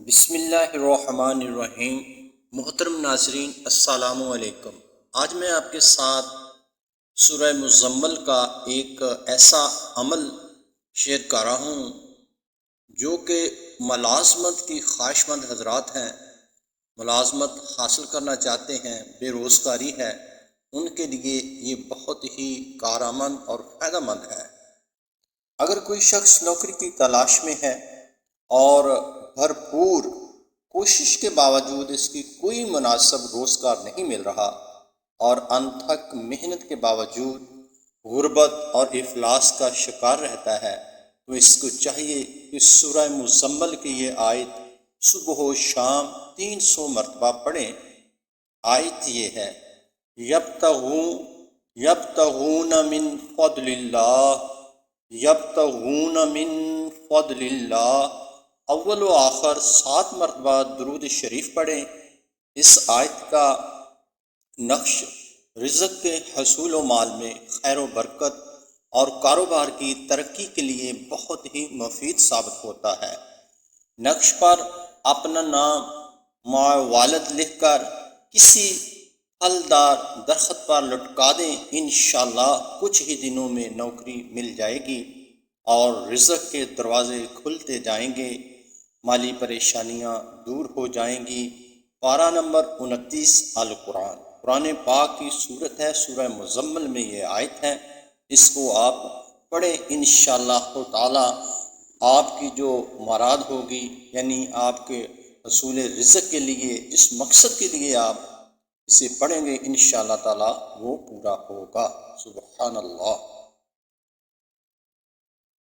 بسم اللہ الرحمن الرحیم۔ محترم ناظرین السلام علیکم۔ آج میں آپ کے ساتھ سورہ مزمل کا ایک ایسا عمل شیئر کر رہا ہوں جو کہ ملازمت کی خواہش مند حضرات ہیں، ملازمت حاصل کرنا چاہتے ہیں، بے روزگاری ہے، ان کے لیے یہ بہت ہی کارآمد اور فائدہ مند ہے۔ اگر کوئی شخص نوکری کی تلاش میں ہے اور بھرپور کوشش کے باوجود اس کی کوئی مناسب روزگار نہیں مل رہا اور انتھک محنت کے باوجود غربت اور افلاس کا شکار رہتا ہے، تو اس کو چاہیے کہ سورہ مزمل کی یہ آیت صبح و شام 300 مرتبہ پڑھیں۔ آیت یہ ہے، یبتغون من فضل اللہ، یبتغون من فضل اللہ، اول و آخر 7 مرتبہ درود شریف پڑھیں۔ اس آیت کا نقش رزق کے حصول و مال میں خیر و برکت اور کاروبار کی ترقی کے لیے بہت ہی مفید ثابت ہوتا ہے۔ نقش پر اپنا نام مع والد لکھ کر کسی پھلدار درخت پر لٹکا دیں، انشاءاللہ کچھ ہی دنوں میں نوکری مل جائے گی اور رزق کے دروازے کھلتے جائیں گے، مالی پریشانیاں دور ہو جائیں گی۔ پارہ نمبر 29 القرآن، قرآن پاک کی صورت ہے، سورہ مزمل میں یہ آیت ہے۔ اس کو آپ پڑھیں، انشاءاللہ تعالی آپ کی جو مراد ہوگی، یعنی آپ کے حصول رزق کے لیے جس مقصد کے لیے آپ اسے پڑھیں گے، انشاءاللہ تعالی وہ پورا ہوگا۔ سبحان اللہ۔